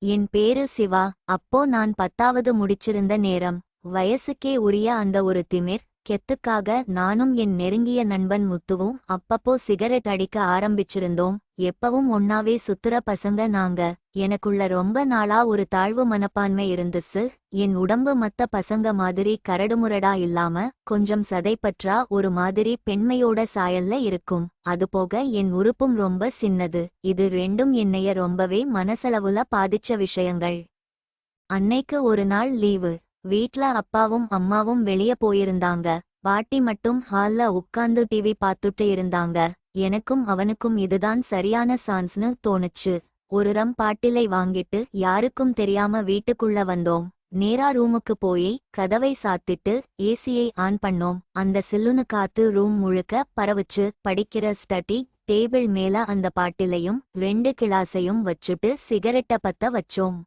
என் பேரு சிவா. அப்போ நான் 10வது முடிச்சிருந்த நேரம். வயசுக்கே உரிய அந்த ஒரு திமிர் கெத்துக்காக நானும் என் நெருங்கிய நண்பன் முத்துவும் அப்பப்போ சிகரெட் அடிக்க ஆரம்பிச்சிருந்தோம். எப்பவும் ஒன்னாவே சுத்துற பசங்க நாங்க. எனக்குள்ள ரொம்ப நாளா ஒரு தாழ்வு மனப்பான்மை இருந்துச்சு. என் உடம்பு மத்த பசங்க மாதிரி கரடுமுரடா இல்லாம கொஞ்சம் சதைப்பற்றா ஒரு மாதிரி பெண்மையோட சாயல்ல இருக்கும். அதுபோக என் உறுப்பும் ரொம்ப சின்னது. இது ரெண்டும் என்னைய ரொம்பவே மனசளவுல பாதிச்ச விஷயங்கள். அன்னைக்கு ஒரு நாள் லீவு. வீட்ல அப்பாவும் அம்மாவும் வெளிய போயிருந்தாங்க. பாட்டி மட்டும் ஹால்ல உட்கார்ந்து டிவி பார்த்துட்டு இருந்தாங்க. எனக்கும் அவனுக்கும் இதுதான் சரியான சான்ஸ்னு தோணுச்சு. ஒரு ரம் பாட்டிலை வாங்கிட்டு யாருக்கும் தெரியாம வீட்டுக்குள்ள வந்தோம். நேரா ரூமுக்கு போய் கதவை சாத்திட்டு ஏசியை ஆன் பண்ணோம். அந்த சில்லுன்னு காத்து ரூம் முழுக்க பரவுச்சு. படிக்கிற ஸ்டடி டேபிள் மேல அந்த பாட்டிலையும் 2 கிளாஸையும் வச்சுட்டு சிகரெட்ட பத்த வச்சோம்.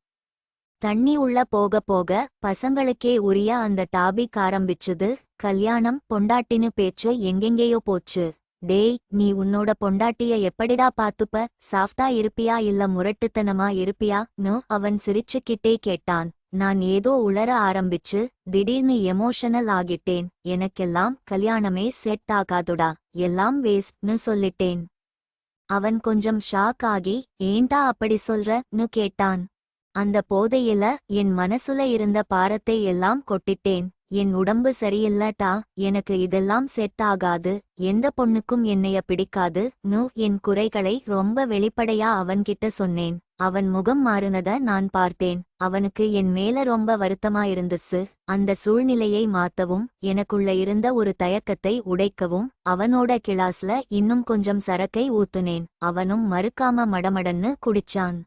தண்ணி உள்ள போக போக பசங்களுக்கே உரிய அந்த டாபிக் ஆரம்பிச்சுது. கல்யாணம் பொண்டாட்டின்னு பேச்சு எங்கெங்கேயோ போச்சு. டேய், நீ உன்னோட பொண்டாட்டிய எப்படிடா பாத்துப்ப? சாஃப்டா இருப்பியா இல்ல முரட்டுத்தனமா இருப்பியா?ன்னு அவன் சிரிச்சுக்கிட்டே கேட்டான். நான் ஏதோ உளர ஆரம்பிச்சு திடீர்னு எமோஷனல் ஆகிட்டேன். எனக்கெல்லாம் கல்யாணமே செட் ஆகாதுடா, எல்லாம் வேஸ்ட்னு சொல்லிட்டேன். அவன் கொஞ்சம் ஷாக் ஆகி ஏன்டா அப்படி சொல்றன்னு கேட்டான். அந்த போதையில என் மனசுல இருந்த பாரத்தை எல்லாம் கொட்டிட்டேன். என் உடம்பு சரியில்லட்டா, எனக்கு இதெல்லாம் செட் ஆகாது, எந்த பொண்ணுக்கும் என்னைய பிடிக்காது என் குறைகளை ரொம்ப வெளிப்படையா அவன்கிட்ட சொன்னேன். அவன் முகம் மாறுனத நான் பார்த்தேன். அவனுக்கு என் மேல ரொம்ப வருத்தமா இருந்துச்சு. அந்த சூழ்நிலையை மாத்தவும் எனக்குள்ள இருந்த ஒரு தயக்கத்தை உடைக்கவும் அவனோட கிளாஸ்ல இன்னும் கொஞ்சம் சரக்கை ஊத்துனேன். அவனும் மறுக்காம மடமடன்னு குடிச்சான்.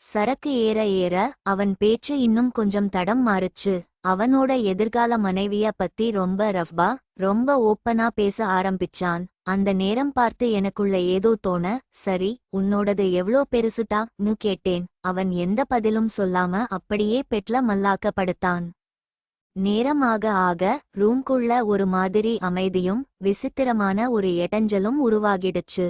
சரக்கு ஏற ஏற அவன் பேச்சு இன்னும் கொஞ்சம் தடம் மாறுச்சு. அவனோட எதிர்கால மனைவிய பத்தி ரொம்ப ரஃபா ரொம்ப ஓப்பனா பேச ஆரம்பிச்சான். அந்த நேரம் பார்த்து எனக்குள்ள ஏதோ தோண, சரி, உன்னோடது எவ்ளோ பெருசுட்டான்னு கேட்டேன். அவன் எந்த பதிலும் சொல்லாம அப்படியே பெட்ல மல்லாக்க படுத்தான். நேரம் ஆக ஆக ரூம்குள்ள ஒரு மாதிரி அமைதியும் விசித்திரமான ஒரு எடஞ்சலும் உருவாகிடுச்சு.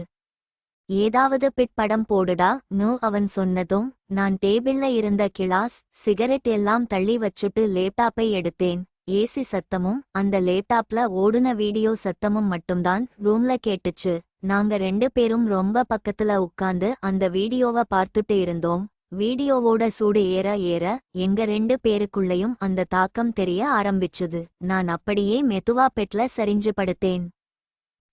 ஏதாவது படம் போடுடான்னு அவன் சொன்னதும் நான் டேபிள்ல இருந்த கிளாஸ் சிகரெட் எல்லாம் தள்ளி வச்சுட்டு லேப்டாப்பை எடுத்தேன். ஏசி சத்தமும் அந்த லேப்டாப்ல ஓடுன வீடியோ சத்தமும் மட்டும்தான் ரூம்ல கேட்டுச்சு. நாங்க 2 பேரும் ரொம்ப பக்கத்துல உட்கார்ந்து அந்த வீடியோவை பார்த்துட்டு இருந்தோம். வீடியோவோட சூடு ஏற ஏற எங்க 2 பேருக்குள்ளேயும் அந்த தாக்கம் தெரிய ஆரம்பிச்சுது. நான் அப்படியே மெதுவா பெட்ல சரிஞ்சு படுத்தேன்.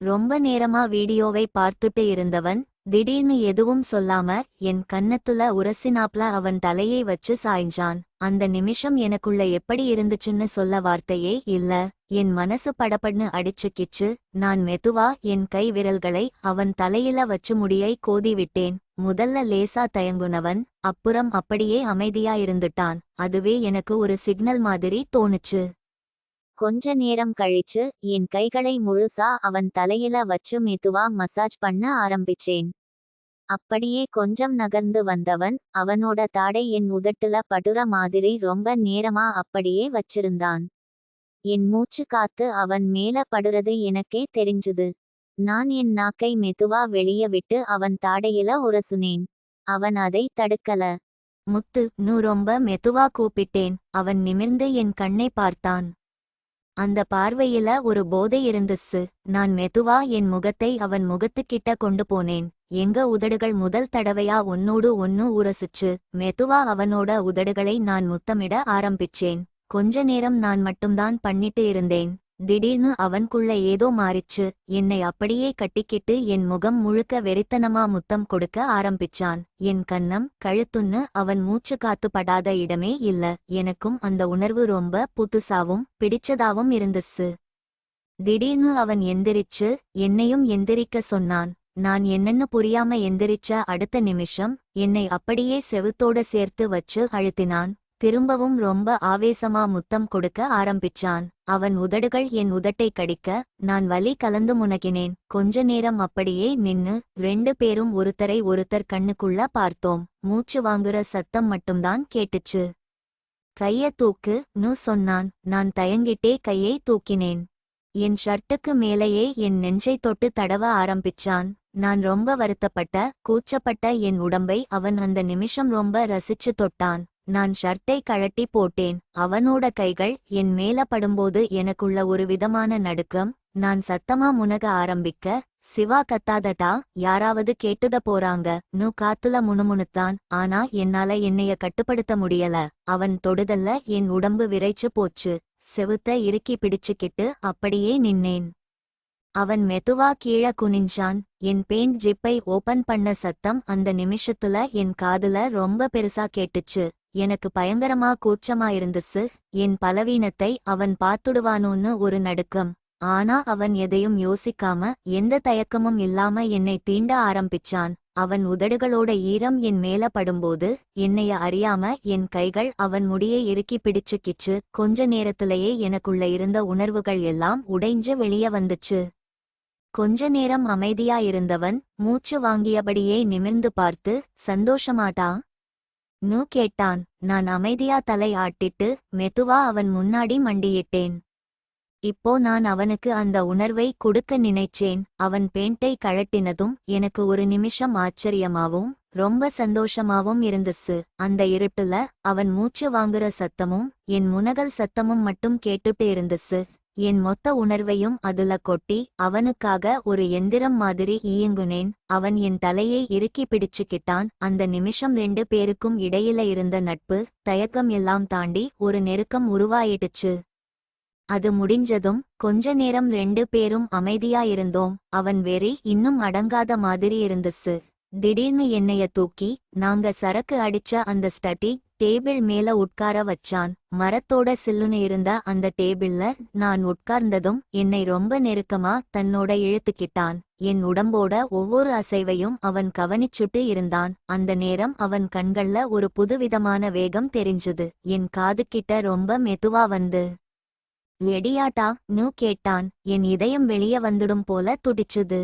ரொம்ப நேரமா வீடியோவை பார்த்துட்டு இருந்தவன் திடீர்னு எதுவும் சொல்லாம என் கன்னத்துல உரசினாப்ல அவன் தலையை வச்சு சாய்ஞ்சான். அந்த நிமிஷம் எனக்குள்ள எப்படி இருந்துச்சுன்னு சொல்ல வார்த்தையே இல்ல. என் மனசு படபட்னு அடிச்சுக்கிச்சு. நான் மெதுவா என் கை விரல்களை அவன் தலையில வச்சு முடியை கோதி விட்டேன். முதல்ல லேசா தயங்குனவன் அப்புறம் அப்படியே அமைதியா இருந்துட்டான். அதுவே எனக்கு ஒரு சிக்னல் மாதிரி தோணுச்சு. கொஞ்ச நேரம் கழிச்சு என் கைகளை முழுசா அவன் தலையில வச்சு மெதுவா மசாஜ் பண்ண ஆரம்பிச்சேன். அப்படியே கொஞ்சம் நகர்ந்து வந்தவன் அவனோட தாடை என் உதட்டுல படுற மாதிரி ரொம்ப நேரமா அப்படியே வச்சிருந்தான். என் மூச்சு காத்து அவன் மேல படுறது எனக்கே தெரிஞ்சுது. நான் என் நாக்கை மெதுவா வெளிய விட்டு அவன் தாடையில உரசுனேன். அவன் அதை தடுக்கல. முத்து ரொம்ப மெதுவா கூப்பிட்டேன். அவன் நிமிர்ந்து என் கண்ணை பார்த்தான். அந்த பார்வையில ஒரு போதை இருந்துச்சு. நான் மெதுவா என் முகத்தை அவன் முகத்துக்கிட்ட கொண்டு போனேன். எங்க உதடுகள் முதல் தடவையா ஒன்னோடு ஒன்னு உரசுச்சு. மெதுவா அவனோட உதடுகளை நான் முத்தமிட ஆரம்பிச்சேன். கொஞ்ச நேரம் நான் மட்டும்தான் பண்ணிட்டு இருந்தேன். திடீர்னு அவன்குள்ள ஏதோ மாறிச்சு. என்னை அப்படியே கட்டிக்கிட்டு என் முகம் முழுக்க வெறித்தனமா முத்தம் கொடுக்க ஆரம்பிச்சான். என் கன்னம் கழுத்துன்னு அவன் மூச்சு காத்து படாத இடமே இல்ல. எனக்கும் அந்த உணர்வு ரொம்ப புதுசாவும் பிடிச்சதாவும் இருந்துச்சு. திடீர்னு அவன் எந்திரிச்சு என்னையும் எந்திரிக்க சொன்னான். நான் என்னன்னு புரியாம எந்திரிச்ச அடுத்த நிமிஷம் என்னை அப்படியே செவுத்தோட சேர்த்து வச்சு அழுத்தினான். திரும்பவும் ரொம்ப ஆவேசமா முத்தம் கொடுக்க ஆரம்பிச்சான். அவன் உதடுகள் என் உதட்டை கடிக்க நான் வலி கலந்து முனகினேன். கொஞ்ச நேரம் அப்படியே நின்னு 2 பேரும் ஒருத்தரை ஒருத்தர் கண்ணுக்குள்ள பார்த்தோம். மூச்சு வாங்குற சத்தம் மட்டும்தான் கேட்டுச்சு. கைய தூக்குன்னு சொன்னான். நான் தயங்கிட்டே கையை தூக்கினேன். என் ஷர்ட்டுக்கு மேலேயே என் நெஞ்சை தொட்டு தடவ ஆரம்பிச்சான். நான் ரொம்ப வருத்தப்பட்ட கூச்சப்பட்ட என் உடம்பை அவன் அந்த நிமிஷம் ரொம்ப ரசிச்சு தொட்டான். நான் ஷர்ட்டை கழட்டி போட்டேன். அவனோட கைகள் என் மேல படும்போது எனக்குள்ள ஒரு விதமான நடுக்கம். நான் சத்தமா முனக ஆரம்பிக்க, சிவா கத்தாதடா, யாராவது கேட்டுட போறாங்க நு காத்துல முணுமுணுத்தான். ஆனா என்னால என்னைய கட்டுப்படுத்த முடியல. அவன் தொடுதல்ல என் உடம்பு விரைச்சு போச்சு. செவுத்த இறுக்கி பிடிச்சுக்கிட்டு அப்படியே நின்னேன். அவன் மெதுவா கீழ குனிஞ்சான். என் பேண்ட் ஜிப்பை ஓபன் பண்ண சத்தம் அந்த நிமிஷத்துல என் காதுல ரொம்ப பெருசா கேட்டுச்சு. எனக்கு பயங்கரமா கூச்சமா இருந்துச்சு. என் பலவீனத்தை அவன் பாத்துடுவானோன்னு ஒரு நடுக்கம். ஆனா அவன் எதையும் யோசிக்காம எந்த தயக்கமும் இல்லாம என்னை தீண்ட ஆரம்பிச்சான். அவன் உதடுகளோட ஈரம் என் மேல படும்போது என்னைய அறியாம என் கைகள் அவன் முடியை இறுக்கி பிடிச்சுக்கிச்சு. கொஞ்ச நேரத்திலேயே எனக்குள்ள இருந்த உணர்வுகள் எல்லாம் உடைஞ்சு வெளிய வந்துச்சு. கொஞ்ச நேரம் அமைதியா இருந்தவன் மூச்சு வாங்கியபடியே நிமிர்ந்து பார்த்து, சந்தோஷமாட்டா நு கேட்டான். நான் அமைதியா தலை ஆட்டிட்டு மெதுவா அவன் முன்னாடி மண்டியிட்டேன். இப்போ நான் அவனுக்கு அந்த உணர்வை கொடுக்க நினைச்சேன். அவன் பேண்டை கழட்டினதும் எனக்கு ஒரு நிமிஷம் ஆச்சரியமாவும் ரொம்ப சந்தோஷமாவும் இருந்துச்சு. அந்த இருட்டுல அவன் மூச்சு வாங்குற சத்தமும் என் முனகல் சத்தமும் மட்டும் கேட்டுட்டு இருந்துச்சு. என் மொத்த உணர்வையும் அதுல கொட்டி அவனுக்காக ஒரு எந்திரம் மாதிரி இயங்குனேன். அவன் என் தலையை இறுக்கி பிடிச்சுக்கிட்டான். அந்த நிமிஷம் 2 பேருக்கும் இடையில இருந்த நட்பு தயக்கம் எல்லாம் தாண்டி ஒரு நெருக்கம் உருவாயிடுச்சு. அது முடிஞ்சதும் கொஞ்ச நேரம் 2 பேரும் அமைதியா இருந்தோம். அவன் வெறி இன்னும் அடங்காத மாதிரி இருந்துச்சு. திடீர்னு என்னைய தூக்கி நாங்க சரக்கு அடிச்ச அந்த ஸ்டடி டேபிள் மேல உட்கார வச்சான். மரத்தோட சில்லுன்னு இருந்த அந்த டேபிள்ல நான் உட்கார்ந்ததும் என்னை ரொம்ப நெருக்கமா தன்னோட இழுத்துக்கிட்டான். என் உடம்போட ஒவ்வொரு அசைவையும் அவன் கவனிச்சுட்டு இருந்தான். அந்த நேரம் அவன் கண்கள்ல ஒரு புதுவிதமான வேகம் தெரிஞ்சுது. என் காதுகிட்ட ரொம்ப மெதுவா வந்து, வெடியாட்டா நு கேட்டான். என் இதயம் வெளிய வந்துடும் போல துடிச்சுது.